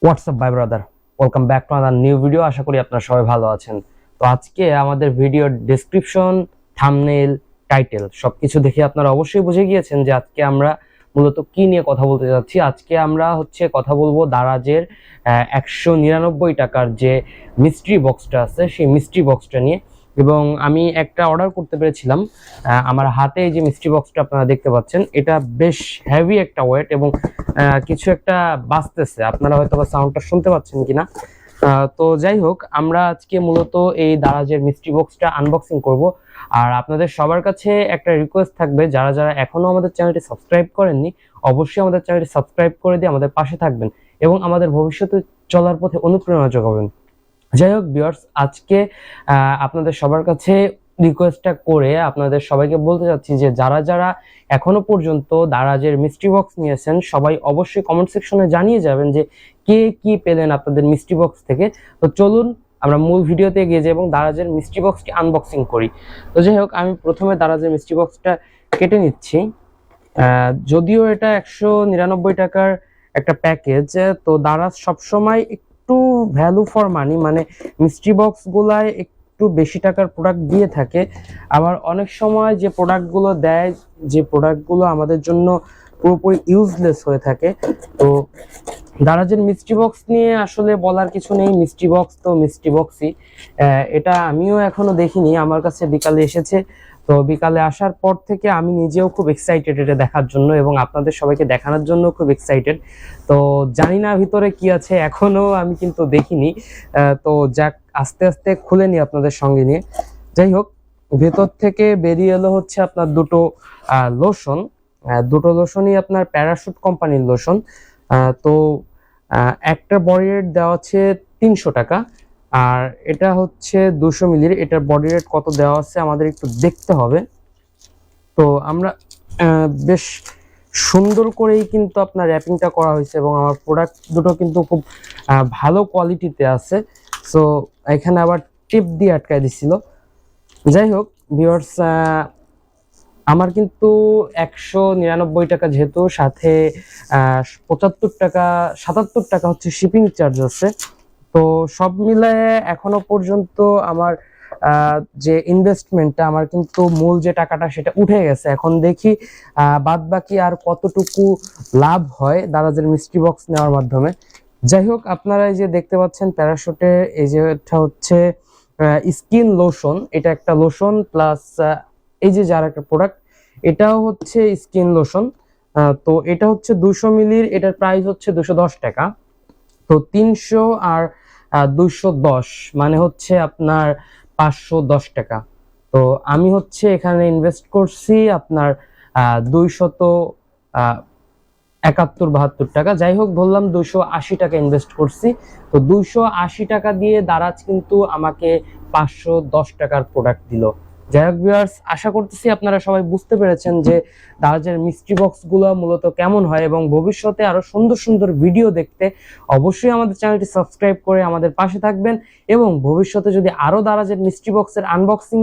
WhatsApp বাই brother, welcome back to another new video. আশা করি আপনারা সবাই ভালো আছেন। তো আজকে আমাদের ভিডিওর ডেসক্রিপশন, থাম্বনেল, টাইটেল সবকিছু দেখে আপনারা অবশ্যই বুঝে গিয়েছেন যে আজকে আমরা মূলত কি নিয়ে কথা বলতে যাচ্ছি। আজকে আমরা কথা বলবো দারাজের 199 টাকার যে মিস্ট্রি বক্সটা আছে সেই মিস্ট্রি বক্সটা নিয়ে। এবং আমি একটা অর্ডার করতে পেরেছিলাম। আমার হাতে এই যে মিস্ট্রি বক্সটা আপনারা দেখতে পাচ্ছেন, এটা বেশ হেভি একটা ওয়েট এবং কিছু একটা বাজতেছে, আপনারা হয়তো বা সাউন্ডটা শুনতে পাচ্ছেন কিনা। তো যাই হোক, আমরা আজকে মূলত এই দারাজের মিস্ট্রি বক্সটা আনবক্সিং করব। আর আপনাদের সবার কাছে একটা রিকোয়েস্ট থাকবে, যারা যারা এখনো আমাদের চ্যানেলটি সাবস্ক্রাইব করেননি অবশ্যই আমাদের চ্যানেলটি সাবস্ক্রাইব করে দিয়ে আমাদের পাশে থাকবেন এবং আমাদের ভবিষ্যতে চলার পথে অনুপ্রেরণা যোগাবেন। যাই হোক ভিউয়ার্স, আজকে আপনাদের সবার কাছে রিকোয়েস্টটা করে আপনাদের সবাইকে বলতে চাচ্ছি যে যারা যারা এখনো পর্যন্ত দারাজের মিস্ট্রি বক্স নিয়েছেন সবাই অবশ্যই কমেন্ট সেকশনে জানিয়ে যাবেন যে কে কি পেলেন আপনাদের মিস্ট্রি বক্স থেকে। তো চলুন আমরা মূল ভিডিওতে এগিয়ে যাই এবং দারাজের মিস্ট্রি বক্সটি আনবক্সিং করি। তো যাই হোক, আমি প্রথমে দারাজের মিস্ট্রি বক্সটা কেটে নিচ্ছি। যদিও এটা 199 টাকার একটা প্যাকেজ, তো দারাজ সবসময় একটু ভ্যালু ফর মানি, মানে মিস্ট্রি বক্স গুলায় একটু বেশি টাকার প্রোডাক্ট দিয়ে থাকে। আবার অনেক সময় যে প্রোডাক্টগুলো দেয়, যে প্রোডাক্টগুলো আমাদের জন্য পুরোপুরি ইউজলেস হয়ে থাকে। তো দারাজের মিস্ট্রি বক্স নিয়ে আসলে বলার কিছু নেই, মিস্ট্রি বক্স তো মিস্ট্রি বক্সই। এটা আমিও এখনো দেখিনি, আমার কাছে বিকালে এসেছে। তো বিকালে আসার পর থেকে আমি নিজেও খুব এক্সাইটেড এটা দেখার জন্য এবং আপনাদের সবাইকে দেখানোর জন্য খুব এক্সাইটেড। তো জানি না ভিতরে কি আছে, এখনো আমি কিন্তু দেখিনি। তো যাক, আস্তে আস্তে খুলে নিই আপনাদের সঙ্গে নিয়ে। যাই হোক, ভেতর থেকে বেরিয়ে এলো আপনার দুটো লোশন। দুটো লোশনই আপনার প্যারাশুট কোম্পানির লোশন। তো একটা বডি রেট দেওয়া আছে 300 টাকা, আর এটা 200 মিলির। এটার বডি রেট কত দেওয়া আছে আমাদের একটু দেখতে হবে। তো আমরা বেশ সুন্দর করেই কিন্তু আপনার র্যাপিংটা করা হয়েছে এবং আমার প্রোডাক্ট দুটো কিন্তু খুব ভালো কোয়ালিটিতে আছে। সো এখানে আবার টিপ দিয়ে আটকায় দিছিল। যাই হোক ভিউয়ার্স, আমার কিন্তু 199 টাকা, যেহেতু সাথে 75 টাকা 77 টাকা শিপিং চার্জ আছে। তো সব মিলায়ে এখনো পর্যন্ত আমার যে ইনভেস্টমেন্টটা, আমার কিন্তু মূল যে টাকাটা সেটা উঠে গেছে। এখন দেখি বাদ বাকি আর কতটুকু লাভ হয় দারাজের মিস্ট্রি বক্স নেওয়ার মাধ্যমে। যাই হোক, আপনারা এই যে দেখতে পাচ্ছেন প্যারাশুটে এই যে এটা স্কিন লোশন। এটা একটা লোশন প্লাস এই যে যার একটা প্রোডাক্ট, এটাও স্কিন লোশন। তো এটা 200 মিলির, এটার প্রাইস 210 টাকা। তো 300 আর 210 মানে আপনার 510 টাকা। তো আমি এখানে ইনভেস্ট করছি আপনার 271-72 টাকা। যাই হোক, বললাম 280 টাকা ইনভেস্ট করছি। তো 280 টাকা দিয়ে দারাজ কিন্তু আমাকে 510 টাকার প্রোডাক্ট দিল। যাই হোক ভিউয়ার্স, আশা করতেছি আপনারা সবাই বুঝতে পেরেছেন যে দারাজের মিস্ট্রি বক্স গুলো মূলত কেমন হয় এবং ভবিষ্যতে আরো সুন্দর সুন্দর ভিডিও দেখতে অবশ্যই আমাদের চ্যানেলটি সাবস্ক্রাইব করে আমাদের পাশে থাকবেন। এবং ভবিষ্যতে যদি আরো দারাজের মিস্ট্রি বক্সের আনবক্সিং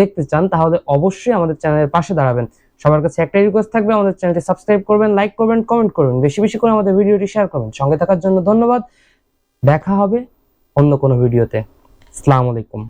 দেখতে চান তাহলে অবশ্যই আমাদের চ্যানেলের পাশে দাঁড়াবেন। সবার কাছে একটাই রিকোয়েস্ট থাকবে, আমাদের চ্যানেলটি সাবস্ক্রাইব করবেন, লাইক করবেন, কমেন্ট করবেন, বেশি বেশি করে আমাদের ভিডিওটি শেয়ার করবেন। সঙ্গে থাকার জন্য ধন্যবাদ। দেখা হবে অন্য কোনো ভিডিওতে। আসসালামু আলাইকুম।